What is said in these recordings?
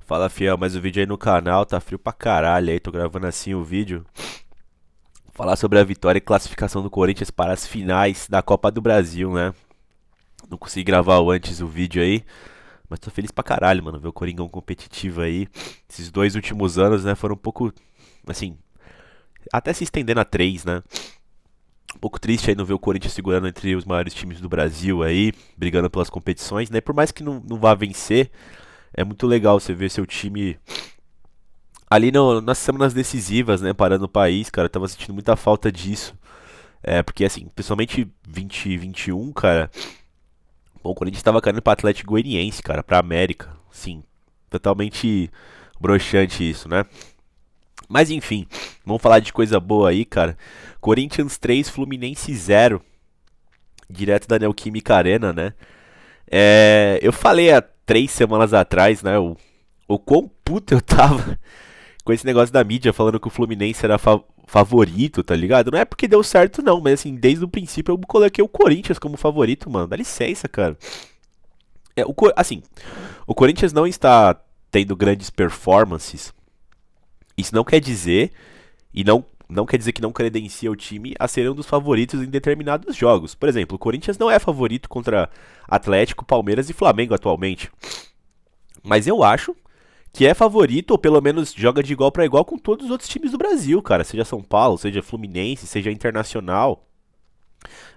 Fala, fiel, mais um vídeo aí no canal, tá frio pra caralho aí, tô gravando assim o vídeo. Falar sobre a vitória e classificação do Corinthians para as finais da Copa do Brasil, né? Não consegui gravar antes o vídeo aí, mas tô feliz pra caralho, mano, ver o Coringão competitivo aí. Esses dois últimos anos, né, foram um pouco, assim, até se estendendo a três, né? Um pouco triste aí não ver o Corinthians segurando entre os maiores times do Brasil aí, brigando pelas competições, né? Por mais que não vá vencer, é muito legal você ver seu time ali nas semanas decisivas, né, parando o país, cara, eu tava sentindo muita falta disso. Porque assim, principalmente 2021, cara, bom, quando a gente tava caindo pra Atlético Goianiense, cara, pra América, sim, totalmente broxante isso, né? Mas enfim, vamos falar de coisa boa aí, cara. Corinthians 3, Fluminense 0, direto da Neoquímica Arena, né? Eu falei há 3 semanas atrás, né, o quão puto eu tava com esse negócio da mídia falando que o Fluminense era favorito, tá ligado? Não é porque deu certo, não, mas assim, desde o princípio eu coloquei o Corinthians como favorito, mano. Dá licença, cara. Assim, o Corinthians não está tendo grandes performances. Isso não quer dizer, e não quer dizer que não credencia o time a ser um dos favoritos em determinados jogos. Por exemplo, o Corinthians não é favorito contra Atlético, Palmeiras e Flamengo atualmente. Mas eu acho que é favorito, ou pelo menos joga de igual para igual com todos os outros times do Brasil, cara. Seja São Paulo, seja Fluminense, seja Internacional.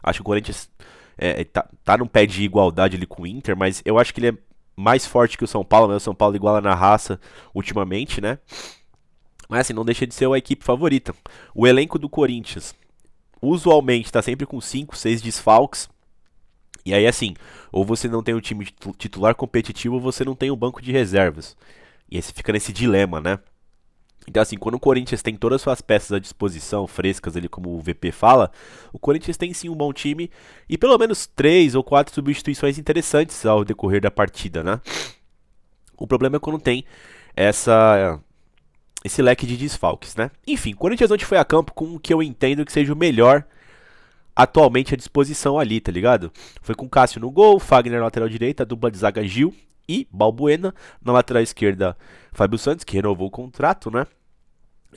Acho que o Corinthians tá num pé de igualdade ali com o Inter, mas eu acho que ele é mais forte que o São Paulo, né? O São Paulo iguala na raça ultimamente, né? Mas assim, não deixa de ser a equipe favorita. O elenco do Corinthians usualmente tá sempre com 5, 6 desfalques. E aí assim, ou você não tem um time titular competitivo ou você não tem um banco de reservas. E aí você fica nesse dilema, né? Então, assim, quando o Corinthians tem todas as suas peças à disposição, frescas ali, como o VP fala, o Corinthians tem sim um bom time e pelo menos 3 ou 4 substituições interessantes ao decorrer da partida, né? O problema é quando tem essa esse leque de desfalques, né? Enfim, o Corinthians ontem foi a campo com o que eu entendo que seja o melhor atualmente à disposição ali, tá ligado? Foi com Cássio no gol, Fagner na lateral direita, dupla de zaga Gil e Balbuena na lateral esquerda, Fábio Santos, que renovou o contrato, né?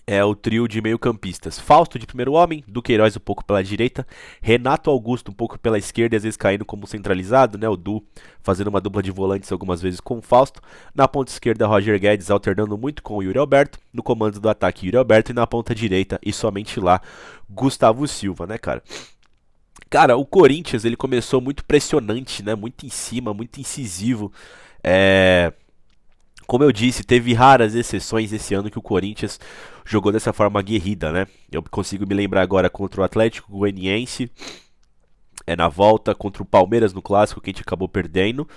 É o trio de meio-campistas. Fausto de primeiro homem, Duqueiroz um pouco pela direita, Renato Augusto um pouco pela esquerda e às vezes caindo como centralizado, né? O Du fazendo uma dupla de volantes algumas vezes com o Fausto. Na ponta esquerda, Roger Guedes alternando muito com o Yuri Alberto. No comando do ataque, Yuri Alberto. E na ponta direita, e somente lá, Gustavo Silva, né, cara? Cara, o Corinthians ele começou muito pressionante, né? Muito em cima, muito incisivo. É, Como eu disse, teve raras exceções esse ano que o Corinthians jogou dessa forma aguerrida, né? Eu consigo me lembrar agora contra o Atlético Goianiense, na volta, contra o Palmeiras no Clássico, que a gente acabou perdendo.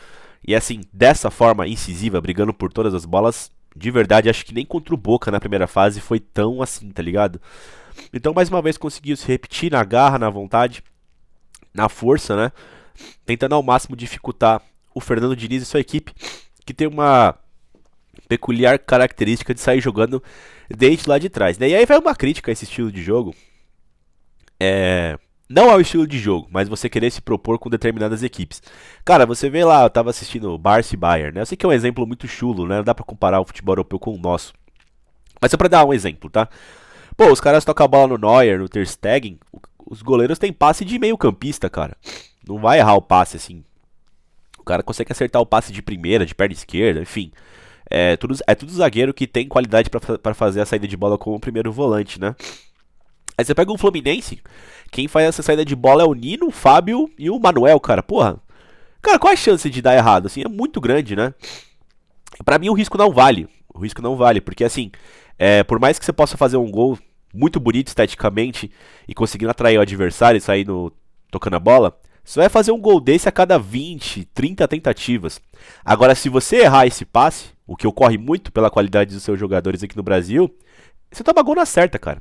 E assim, dessa forma incisiva, brigando por todas as bolas, de verdade, acho que nem contra o Boca na primeira fase foi tão assim, tá ligado? Então, mais uma vez, conseguiu se repetir na garra, na vontade, na força, né? Tentando ao máximo dificultar o Fernando Diniz e sua equipe, que tem uma peculiar característica de sair jogando desde lá de trás, né? E aí vai uma crítica a esse estilo de jogo. Não ao estilo de jogo, mas você querer se propor com determinadas equipes. Cara, você vê lá, eu tava assistindo Barça e Bayern, né? Eu sei que é um exemplo muito chulo, né? Não dá pra comparar o futebol europeu com o nosso. Mas só pra dar um exemplo, tá? Pô, os caras tocam a bola no Neuer, no Ter Stegen, os goleiros têm passe de meio campista, cara. Não vai errar o passe assim. O cara consegue acertar o passe de primeira, de perna esquerda, enfim. É tudo zagueiro que tem qualidade pra fazer a saída de bola como primeiro volante, né? Aí você pega um Fluminense, quem faz essa saída de bola é o Nino, o Fábio e o Manuel, cara. Porra, cara, qual a chance de dar errado? Assim, é muito grande, né? Pra mim o risco não vale. O risco não vale, porque assim, por mais que você possa fazer um gol muito bonito esteticamente e conseguindo atrair o adversário e sair tocando a bola, você vai fazer um gol desse a cada 20, 30 tentativas. Agora, se você errar esse passe, o que ocorre muito pela qualidade dos seus jogadores aqui no Brasil, você toma gol na certa, cara.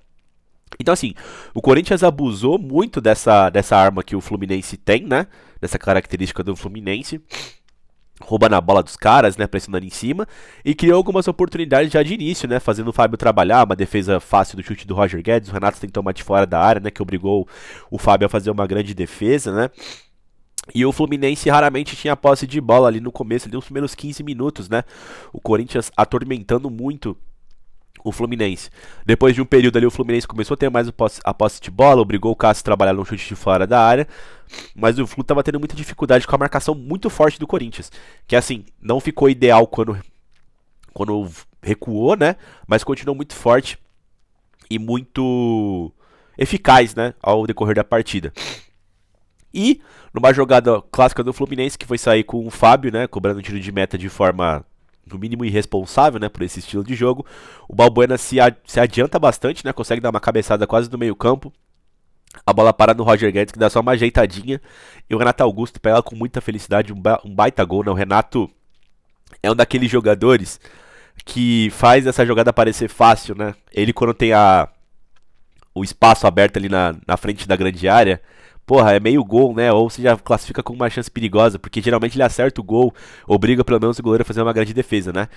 Então, assim, o Corinthians abusou muito dessa arma que o Fluminense tem, né? Dessa característica do Fluminense. Roubando a bola dos caras, né? Pressionando em cima. E criou algumas oportunidades já de início, né? Fazendo o Fábio trabalhar. Uma defesa fácil do chute do Roger Guedes. O Renato tentou uma de fora da área, né? Que obrigou o Fábio a fazer uma grande defesa, né? E o Fluminense raramente tinha posse de bola ali no começo, ali nos primeiros 15 minutos, né? O Corinthians atormentando muito o Fluminense. Depois de um período ali, o Fluminense começou a ter mais a posse de bola, obrigou o Cássio a trabalhar no chute de fora da área, mas o Flu tava tendo muita dificuldade com a marcação muito forte do Corinthians, que assim, não ficou ideal quando recuou, né? Mas continuou muito forte e muito eficaz, né, ao decorrer da partida. E numa jogada clássica do Fluminense, que foi sair com o Fábio, né, cobrando um tiro de meta de forma no mínimo irresponsável, né, por esse estilo de jogo, o Balbuena se adianta bastante, né, consegue dar uma cabeçada quase do meio campo, a bola para no Roger Guedes, que dá só uma ajeitadinha, e o Renato Augusto pega com muita felicidade um baita gol, né, o Renato é um daqueles jogadores que faz essa jogada parecer fácil, né, ele quando tem o espaço aberto ali na frente da grande área, porra, é meio gol, né? Ou você já classifica como uma chance perigosa, porque geralmente ele acerta o gol, obriga pelo menos o goleiro a fazer uma grande defesa, né?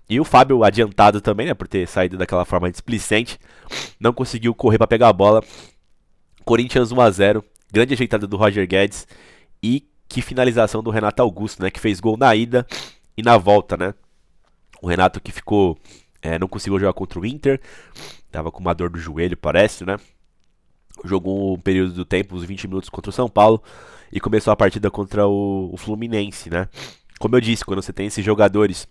E o Fábio adiantado também, né? Por ter saído daquela forma displicente, não conseguiu correr para pegar a bola. Corinthians 1 a 0, grande ajeitada do Roger Guedes e que finalização do Renato Augusto, né? Que fez gol na ida e na volta, né? O Renato que ficou, não conseguiu jogar contra o Inter, tava com uma dor do joelho, parece, né? Jogou um período do tempo, uns 20 minutos contra o São Paulo e começou a partida contra o Fluminense, né? Como eu disse, quando você tem esses jogadores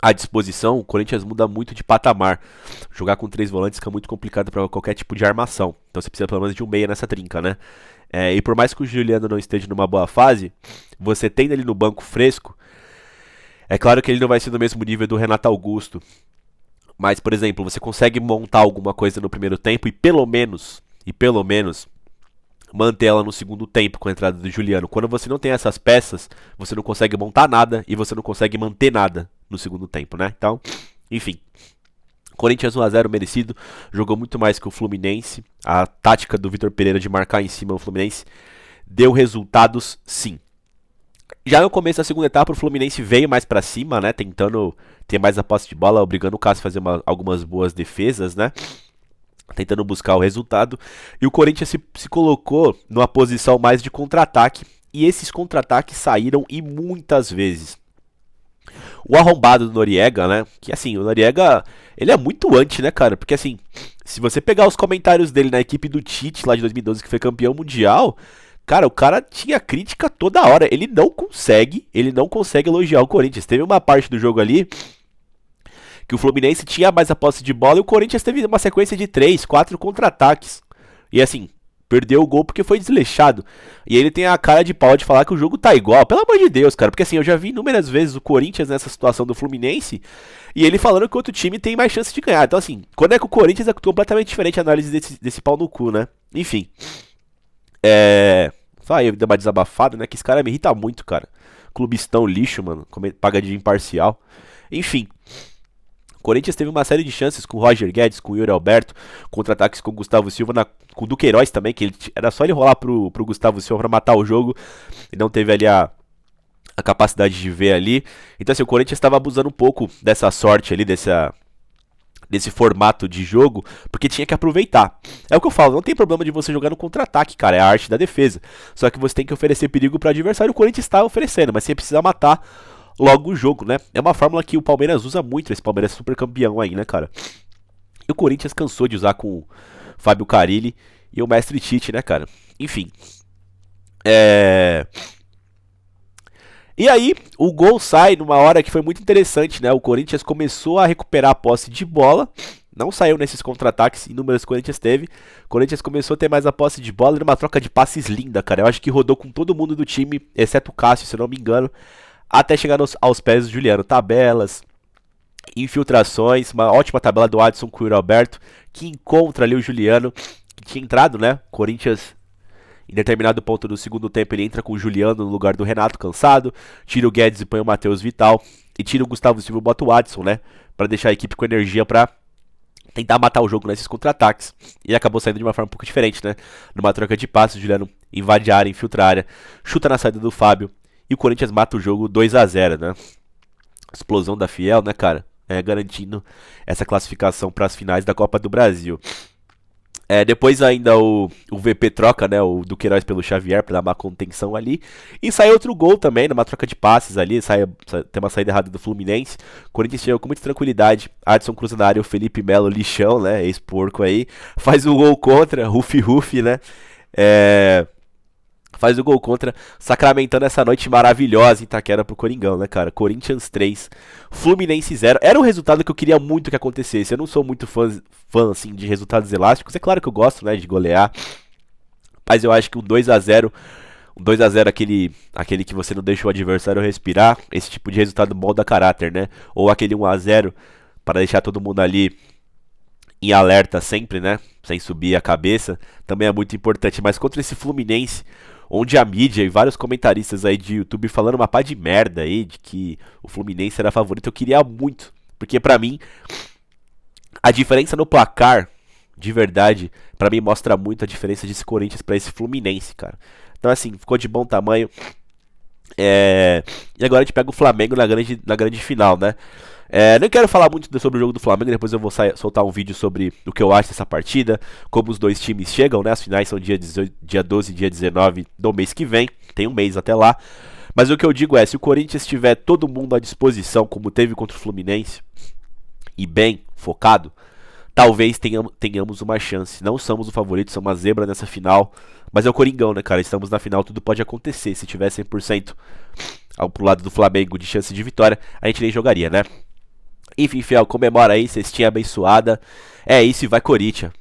à disposição, o Corinthians muda muito de patamar. Jogar com 3 volantes fica muito complicado para qualquer tipo de armação. Então você precisa pelo menos de um meia nessa trinca, né? E por mais que o Juliano não esteja numa boa fase, você tendo ele no banco fresco, é claro que ele não vai ser do mesmo nível do Renato Augusto. Mas, por exemplo, você consegue montar alguma coisa no primeiro tempo e pelo menos manter ela no segundo tempo com a entrada do Juliano. Quando você não tem essas peças, você não consegue montar nada e você não consegue manter nada no segundo tempo, né? Então, enfim. Corinthians 1 a 0 merecido, jogou muito mais que o Fluminense. A tática do Vitor Pereira de marcar em cima do Fluminense deu resultados, sim. Já no começo da segunda etapa, o Fluminense veio mais pra cima, né? Tentando ter mais a posse de bola, obrigando o Cássio a fazer algumas boas defesas, né? Tentando buscar o resultado. E o Corinthians se colocou numa posição mais de contra-ataque. E esses contra-ataques saíram e muitas vezes. O arrombado do Noriega, né? Que assim, o Noriega, ele é muito anti, né, cara? Porque assim, se você pegar os comentários dele na equipe do Tite, lá de 2012, que foi campeão mundial, cara, o cara tinha crítica toda hora. Ele não consegue elogiar o Corinthians. Teve uma parte do jogo ali que o Fluminense tinha mais a posse de bola e o Corinthians teve uma sequência de 3, 4 contra-ataques. E assim, perdeu o gol porque foi desleixado. E ele tem a cara de pau de falar que o jogo tá igual. Pelo amor de Deus, cara. Porque assim, eu já vi inúmeras vezes o Corinthians nessa situação do Fluminense e ele falando que o outro time tem mais chance de ganhar. Então assim, quando é que o Corinthians é completamente diferente a análise desse pau no cu, né? Enfim. Só aí, deu uma desabafada, né? Que esse cara me irrita muito, cara. Clubistão lixo, mano. Paga de imparcial. Enfim. O Corinthians teve uma série de chances com o Roger Guedes, com o Yuri Alberto, contra-ataques com o Gustavo Silva, com o Duqueiroz também, que era só ele rolar pro Gustavo Silva pra matar o jogo, e não teve ali a capacidade de ver ali. Então assim, o Corinthians estava abusando um pouco dessa sorte ali, desse formato de jogo, porque tinha que aproveitar. É o que eu falo, não tem problema de você jogar no contra-ataque, cara, é a arte da defesa. Só que você tem que oferecer perigo para o adversário, o Corinthians está oferecendo, mas você precisa matar logo o jogo, né? É uma fórmula que o Palmeiras usa muito, esse Palmeiras é super campeão aí, né, cara? E o Corinthians cansou de usar com o Fábio Carille e o Mestre Tite, né, cara? Enfim. E aí, o gol sai numa hora que foi muito interessante, né? O Corinthians começou a recuperar a posse de bola. Não saiu nesses contra-ataques inúmeros que o Corinthians teve. O Corinthians começou a ter mais a posse de bola numa troca de passes linda, cara. Eu acho que rodou com todo mundo do time, exceto o Cássio, se eu não me engano, até chegar aos pés do Juliano. Tabelas, infiltrações, uma ótima tabela do Adson com o Yuri Alberto, que encontra ali o Juliano, que tinha entrado, né? Corinthians, em determinado ponto do segundo tempo, ele entra com o Juliano no lugar do Renato, cansado, tira o Guedes e põe o Matheus Vital, e tira o Gustavo Silva e bota o Adson, né? Pra deixar a equipe com energia pra tentar matar o jogo nesses contra-ataques. E acabou saindo de uma forma um pouco diferente, né? Numa troca de passes, o Juliano invade a área, infiltra a área, chuta na saída do Fábio, e o Corinthians mata o jogo 2 a 0, né? Explosão da Fiel, né, cara? Garantindo essa classificação para as finais da Copa do Brasil. Depois ainda o VP troca, né, o Duqueiroz pelo Xavier pra dar uma contenção ali. E sai outro gol também, numa troca de passes ali, tem uma saída errada do Fluminense. O Corinthians chega com muita tranquilidade. Adson cruza na área, o Felipe Melo, lixão, né, ex-porco aí. Faz o gol contra, Rufi, né. Faz o gol contra, sacramentando essa noite maravilhosa em Itaquera pro Coringão, né, cara? Corinthians 3, Fluminense 0. Era um resultado que eu queria muito que acontecesse. Eu não sou muito fã assim, de resultados elásticos. É claro que eu gosto, né, de golear. Mas eu acho que um 2 a 0 aquele que você não deixa o adversário respirar, esse tipo de resultado molda caráter, né? Ou aquele 1 a 0 para deixar todo mundo ali em alerta sempre, né? Sem subir a cabeça, também é muito importante. Mas contra esse Fluminense, onde a mídia e vários comentaristas aí de YouTube falando uma pá de merda aí, de que o Fluminense era favorito, eu queria muito. Porque pra mim, a diferença no placar, de verdade, pra mim mostra muito a diferença desse Corinthians pra esse Fluminense, cara. Então assim, ficou de bom tamanho. E agora a gente pega o Flamengo na grande final, né? Não quero falar muito sobre o jogo do Flamengo, depois eu vou soltar um vídeo sobre o que eu acho dessa partida, como os dois times chegam, né? As finais são dia 12 e dia 19 do mês que vem, tem um mês até lá. Mas o que eu digo é, se o Corinthians tiver todo mundo à disposição, como teve contra o Fluminense, e bem focado, talvez tenhamos uma chance. Não somos o favorito, somos uma zebra nessa final, mas é o Coringão, né, cara? Estamos na final, tudo pode acontecer. Se tiver 100% pro lado do Flamengo de chance de vitória, a gente nem jogaria, né? Enfim, fiel, comemora aí, cestinha abençoada. É isso e vai Corinthians.